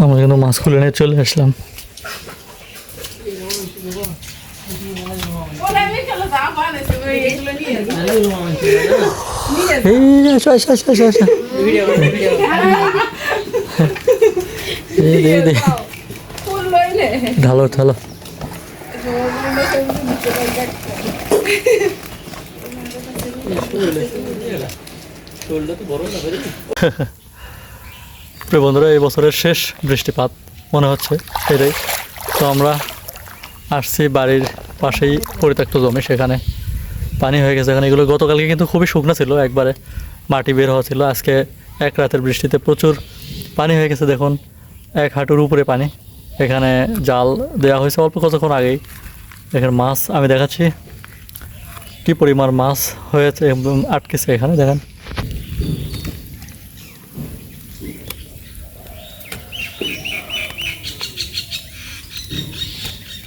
আমরা কিন্তু মাছ খুলে নিয়ে চলে আসলাম। ঢালো ঢালো প্রিয় বন্ধুরা, এই বছরের শেষ বৃষ্টিপাত মনে হচ্ছে এটাই। তো আমরা আসছি বাড়ির পাশেই পরিত্যক্ত জমি, সেখানে পানি হয়ে গেছে। এখানে এগুলো গতকালকে কিন্তু খুবই শুকনো ছিল, একবারে মাটি বের হওয়া ছিল। আজকে এক রাতের বৃষ্টিতে প্রচুর পানি হয়ে গেছে, দেখুন 1 হাঁটুর উপরে পানি। এখানে জাল দেওয়া হয়েছে অল্প কতক্ষণ আগেই। এখানে মাছ আমি দেখাচ্ছি কী পরিমাণ মাছ হয়েছে এবং আটকেছে এখানে দেখেন।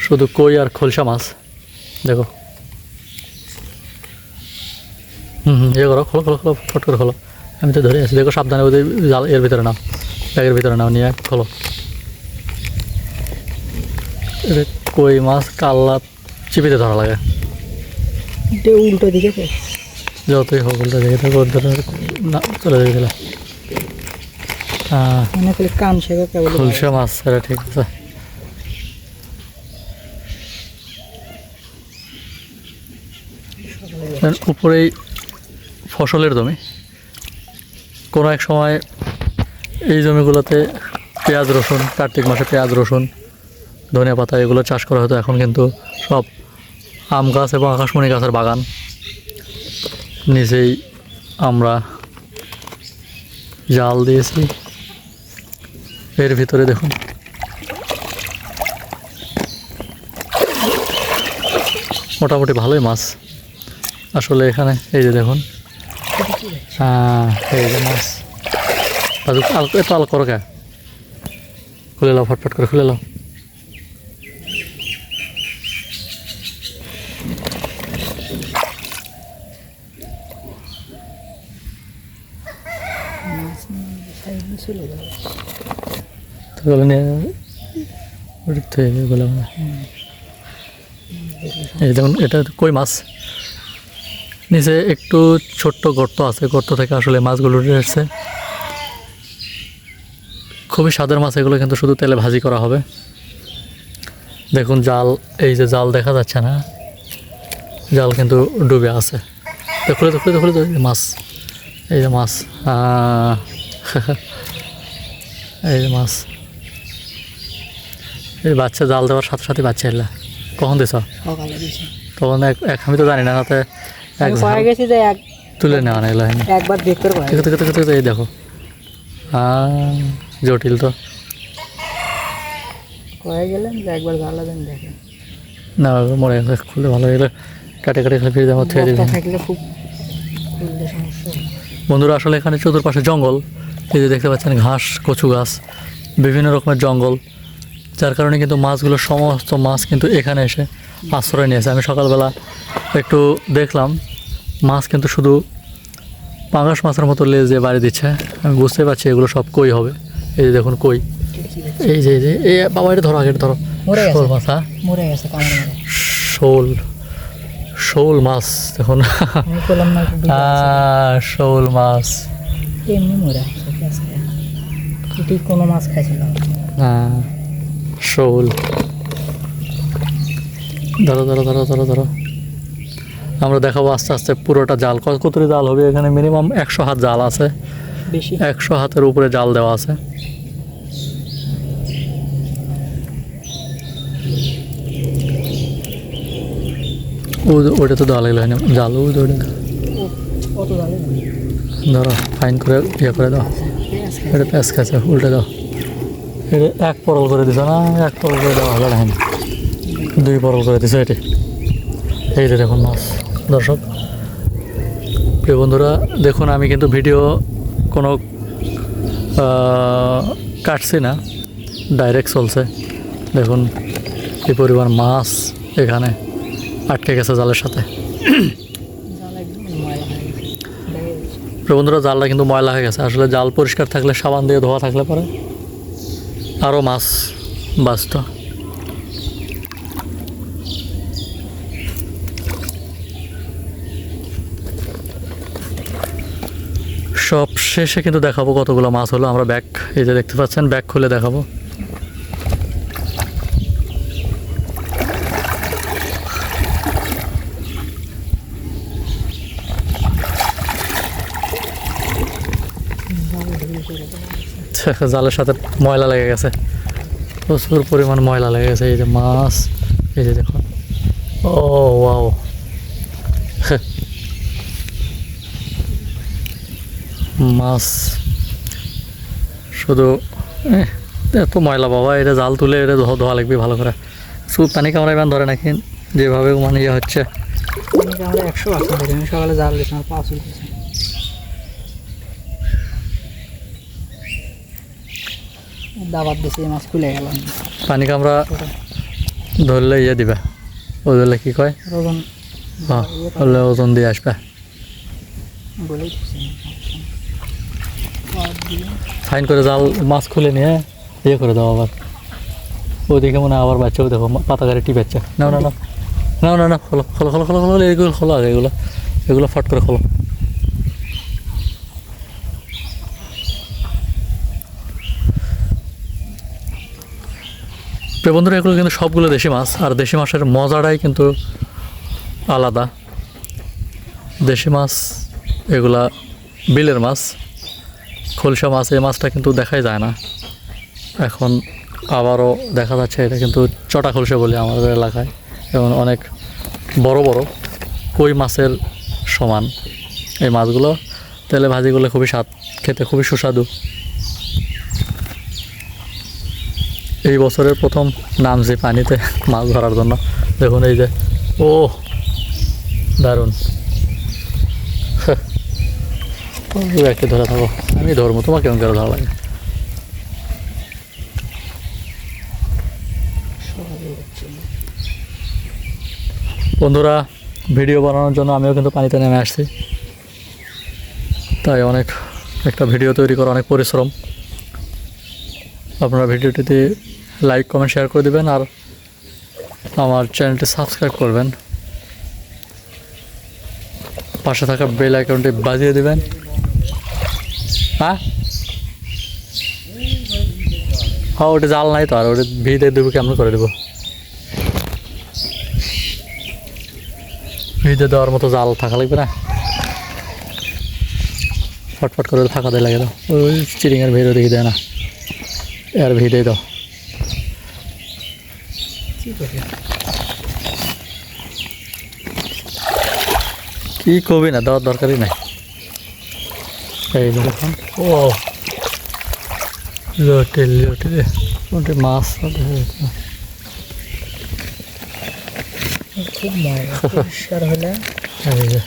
শুধু কই আর খোলসা মাছ দেখো। ইয়ে করো, খোলো খোলো খোলো, ফট করে খোলো। আমি তো ধরে আছি, দেখো সাবধানে ওদের জাল এর ভিতরে নাও, ব্যাগের ভিতরে নাও, নিয়ে খোলো। কই মাছ কাল্লা চিপিতে ধরা লাগে, উল্টো দিকে যতই হোক উল্টো দিকে না চলে যাবে গেলে। হ্যাঁ, খোলসা মাছ, এটা ঠিক আছে। উপরেই ফসলের জমি। কোনো এক সময় এই জমিগুলোতে পেঁয়াজ রসুন, কার্তিক মাসে পেঁয়াজ রসুন, ধনিয়া পাতা এগুলো চাষ করা হতো। এখন কিন্তু সব আম গাছ এবং আকাশমণি গাছের বাগান। নিচেই আমরা জাল দিয়েছি, এর ভিতরে দেখুন মোটামুটি ভালোই মাছ আসলে এখানে। এই যে দেখুন, হ্যাঁ এই যে মাছ। একটু আলো করো কে, খুলে লাও, ফটফট করে খুলে লাও। এই দেখুন, এটা কই মাছ। নিচে একটু ছোট্ট গর্ত আছে, গর্ত থেকে আসলে মাছগুলো উঠে আসছে। খুবই স্বাদের মাছ এগুলো, কিন্তু শুধু তেলে ভাজি করা হবে। দেখুন জাল, এই যে জাল দেখা যাচ্ছে না, জাল কিন্তু ডুবে আছে। খুলে তো খুলে তো খুলে তো মাছ, এই যে মাছ, এই যে মাছ। এই বাচ্চা জাল দেওয়ার সাথে সাথে বাচ্চা এলা কখন দিছ? তখন এক আমি তো জানি না, তাতে তুলে নেওয়া না এগুলো। এই দেখো, জটিল তো না, মরে গেছে। খুলে ভালো গেলে কাটে কাটে খেলে ফিরে যাবো। বন্ধুরা, আসলে এখানে চতুর্পাশে জঙ্গল, এই যে দেখতে পাচ্ছেন ঘাস, কচু গাছ, বিভিন্ন রকমের জঙ্গল, যার কারণে কিন্তু মাছগুলো, সমস্ত মাছ কিন্তু এখানে এসে আশ্রয় নিয়েছে। আমি সকালবেলা একটু দেখলাম, মাছ কিন্তু শুধু পাঙ্গাস মাছের মতো লেজে বাড়ি দিচ্ছে। আমি বুঝতে পারছি এগুলো সব কই হবে। এই যে দেখুন কই, এই যে এই বাবা, এটা ধরো, আগে ধরো। শোল মাছ, হ্যাঁ শোল, শোল মাছ দেখুন, শোল মাছ। কোনো মাছ খাইছিল, হ্যাঁ শোল। ধরো ধরো ধরো ধরো ধরো, আমরা দেখাবো আস্তে আস্তে পুরোটা জাল। কতটি জাল হবে এখানে? মিনিমাম 100 হাত জাল আছে, 100 হাতের উপরে জাল দেওয়া আছে। ওইটা তো দেওয়া লাগলো হয় না জাল, ওই ধরো ফাইন করে ইয়ে করে দাও। এটা প্যাঁচ খাচ্ছে, উল্টে দাও। এটা 1 পরল করে দিছ না, 1 পরল করে দেওয়া হলো না, 2 পরল করে দিছ এটি। এই যে দেখুন মাছ। দর্শক, প্রিয় বন্ধুরা, দেখুন আমি কিন্তু ভিডিও কোনো কাটছি না, ডাইরেক্ট চলছে। দেখুন কি পরিমাণ মাছ এখানে। আটকে গেছে জালের সাথে। জাল একদম ময়লা হয়ে গেছে, দেখা যাচ্ছে। তো বন্ধুরা জালটা কিন্তু ময়লা হয়ে গেছে। আসলে জাল পরিষ্কার থাকলে, সাবান দিয়ে ধোয়া থাকলে পরে আরও মাছ বাঁচত। সব শেষে কিন্তু দেখাবো কতগুলো মাছ হলো। আমরা ব্যাগ, এই যে দেখতে পাচ্ছেন, ব্যাগ খুলে দেখাবো। জালের সাথে ময়লা লেগে গেছে, প্রচুর পরিমাণ ময়লা লেগে গেছে। এই যে মাছ, এই যে দেখুন, ও ওয়াও, মাছ শুধু এত ময়লা বাবা। এটা জাল তুলে এটা ধোয়া লাগবে ভালো করে। শুধু পানি কামড়া ইমান ধরে নাকি যেভাবে মানে ইয়ে হচ্ছে। আমরা 100% ধরি। আমি সকালে জাল দিয়েছি, আমার পা চলতেছে। দাবাত দিয়েছি, মাছ খুলে গেল। পানি কামড়া ধরলে ইয়ে দিবে, ও ধরলে কী কয়, ওজন হ্যাঁ, হলে ওজন দিয়ে আসবে। বলেই দিচ্ছি। ফাইন করে জাল মাছ খুলে নিয়ে ইয়ে করে দাও আবার। ওইদিকে মনে হয় আবার বাচ্চাও দেখো পাতা গাড়ি টিপাচ্ছে। না না না না না না, খোলো খোলো খোলো খোলো খোলো, এগুলো খোলো আগে, এগুলো এগুলো ফট করে খোলো। প্রিয় বন্ধুরা, এগুলো কিন্তু সবগুলো দেশি মাছ, আর দেশি মাছের মজাটাই কিন্তু আলাদা। দেশি মাছ এগুলা বিলের মাছ, খলসা মাছ, এই মাছটা কিন্তু দেখাই যায় না। এখন আবারও দেখা যাচ্ছে, এটা কিন্তু চটা খলসা বলে আমাদের এলাকায়, এবং অনেক বড় বড় কই মাছের সমান এই মাছগুলো। তেলে ভাজি করলে খুবই স্বাদ, খেতে খুবই সুস্বাদু। এই বছরের প্রথম নামছি পানিতে মাছ ধরার জন্য। দেখুন এই যে, ও দারুণ। একটু ধরে থাকো, আমি ধরবো, তোমার কেমন করে ধরা লাগে। বন্ধুরা, ভিডিও বানানোর জন্য আমিও কিন্তু পানিতে নেমে আসছি, তাই অনেক একটা ভিডিও তৈরি করা অনেক পরিশ্রম। আপনারা ভিডিওটিতে লাইক কমেন্ট শেয়ার করে দেবেন, আর আমার চ্যানেলটি সাবস্ক্রাইব করবেন, পাশে থাকা বেল আইকনটি বাজিয়ে দেবেন। হ্যাঁ হ্যাঁ, ওটা জাল নাই তো, আর ওটা ভিড়ে দেবো, কেমন করে দেবো। ভিড়ে দেওয়ার মতো জাল থাকা লাগবে না, ফটফট করে ফাঁকা দিয়ে লাগে দাও। ওই চিরিংয়ের ভিড়ও দেখি দেয় না, আর ভিড়ে দাও। কি কবি না, দেওয়ার দরকারই নাই। এই দেখুন, ও লোটে লোটে লোটে মাছ, খুব ময়লা, পরিষ্কার হলে এই যে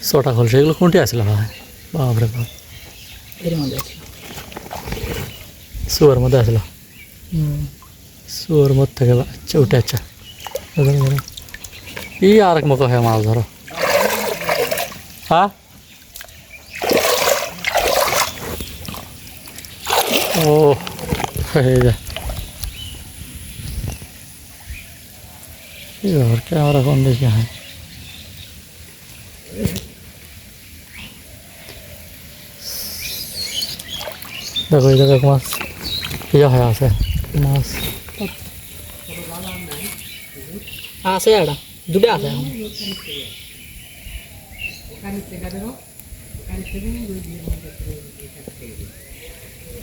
ছোটা খোল, সেগুলো কোনটি আসলে ভাই, বাপরে বাপ, এর মধ্যে আছে। শুয়ার মধ্যে আসলো, শুয়ার মধ্যে থেকে আচ্ছা উঠে, আচ্ছা ই আরেক মতো হয়ে মাছ ধরো। হ্যাঁ, ও এই যে ক্যামেরা কোন দিকে হয়, দেখো এই জায়গায় মাছ ইয়ে হয়ে আছে, মাছ আছে, একটা দুটো আছে এখন।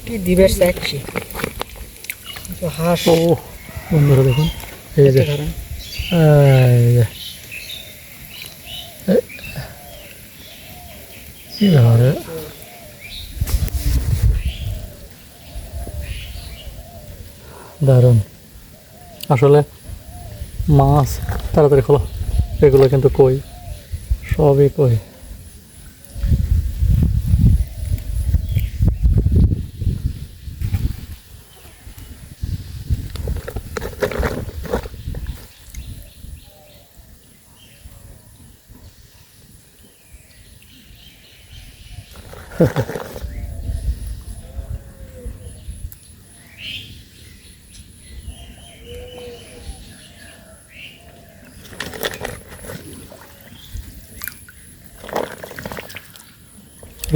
কি দিবের একশি হাঁস। ও বন্ধুরা দেখুন, এই যে ধরেন এই যে কি ধরে, দারুণ। আসলে মাছ তাড়াতাড়ি খোলো, এগুলো কিন্তু কই, সবই কই।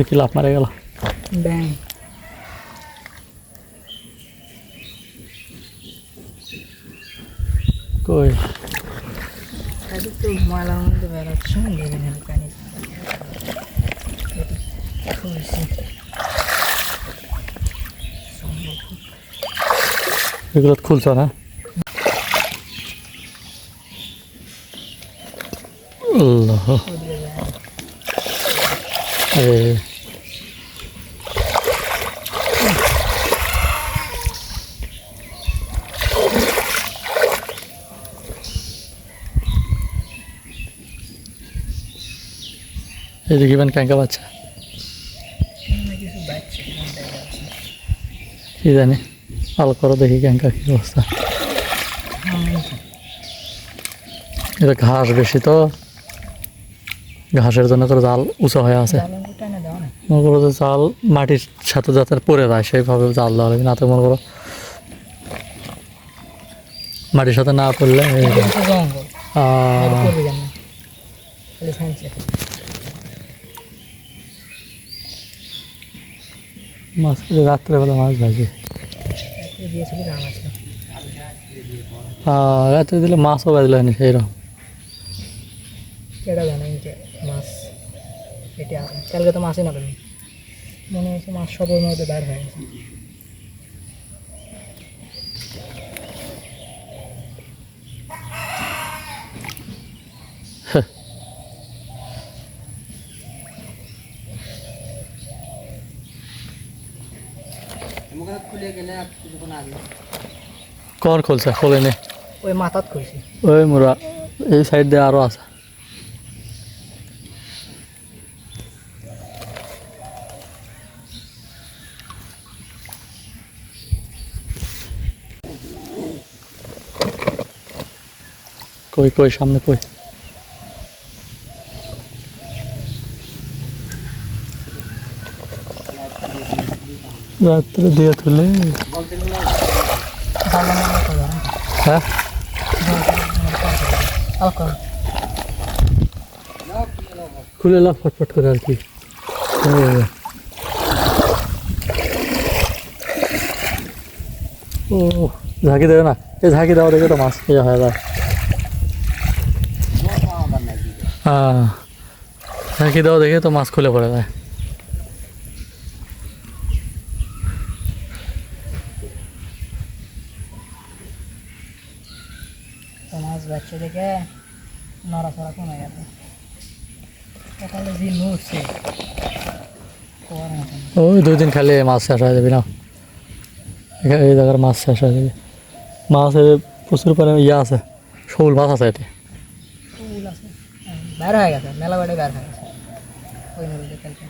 কি লাভ মারে গেল ব্যাং কই এটা তো ময়লার মধ্যে বেরোচ্ছে দেখেন পানি খুলছি এগুলো খুলছ না আল্লাহ আরে এদিকে ইভেন ক্যাঙ্কা বাচ্চা কিছু বাচ্চা কি জানি ভালো করো দেখি ক্যাঙ্কা কি অবস্থা এটা ঘাস বেশি তো ঘাসের জন্য করে জাল উঁচু হয়ে আছে টানে দাও না মনে করো যে জাল মাটির সাথে যাতে পড়ে যায় সেইভাবে জাল দেওয়া লাগবে না তো মনে করো মাটির সাথে না পড়লে এই যে, জঙ্গল করবি কেন খালি সাইন্স মাছ রাত্রেবেলা মাছ ভাজি দিয়েছিলি রান আছে রাত্রে দিলে মাছও বাজলো না সেইরকম কেডা জানে যে মাছ পেটে আছে কালকে তো মাছই না পেলাম মনে হচ্ছে মাছ সবের মধ্যে বের হয়ে গেছে খুলে গেলে আর কিছুক্ষণ আগে কখন খুলছে খোলে নে ওই মাথাত খুলছি ওই মোরা এই সাইড দিয়ে আরও আছে কই কই সামনে কই রাত্রে দিয়ে তুলে হ্যাঁ খুলে লাভ ফটফট করে আর কি ও ঝাঁকি দেবে না এই ঝাঁকি দেওয়া দেখে তো মাছ ইয়ে হয়ে যায় হ্যাঁ ঝাঁকি দেওয়া দেখে তো মাছ খুলে পড়ে যায় মাছ বাচ্চা দেখে নড়াচড়া কমে গেছে সকালে যে নড়ছে করার মতো না। ওই 2 দিন খালি মাছ শেষ হয়ে যাবে না এখানে এই জায়গার মাছ শেষ হয়ে যাবে মাছের প্রচুর পরিমাণে ইয়ে আছে শোল মাছ আছে এটি ফুল আছে বের হয়ে গেছে মেলা বাড়ি বের হয়ে গেছে ওই নদীতে কালকে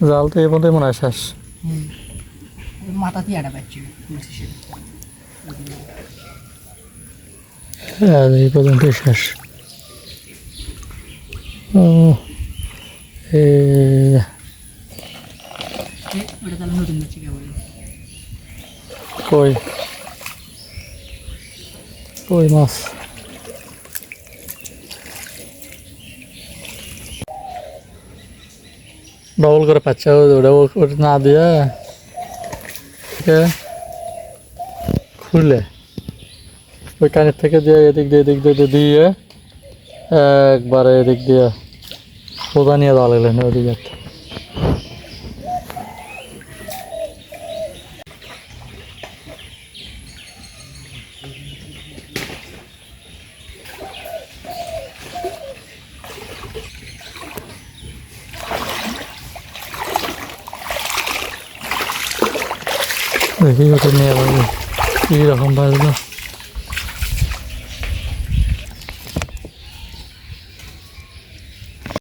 জাল তো এই পর্যন্ত মনে হয় শেষ মাথা দিয়ে আটা পাচ্ছি খুলছি সেটা হ্যাঁ এই পর্যন্তই শেষ ও ওটা তাহলে নতুন যাচ্ছি কেবল কই কই মাছ ডবল করে পাচ্ছে ডবল করে না দিয়ে খুলে ওই কানের থেকে দিয়ে এদিক দিয়ে দিয়ে একবারে এদিক দিয়ে সোজা নিয়ে যাওয়া লাগলেন ওদিকে একটা দেখি ওটা নিয়ে যাবো কীরকম বাজলো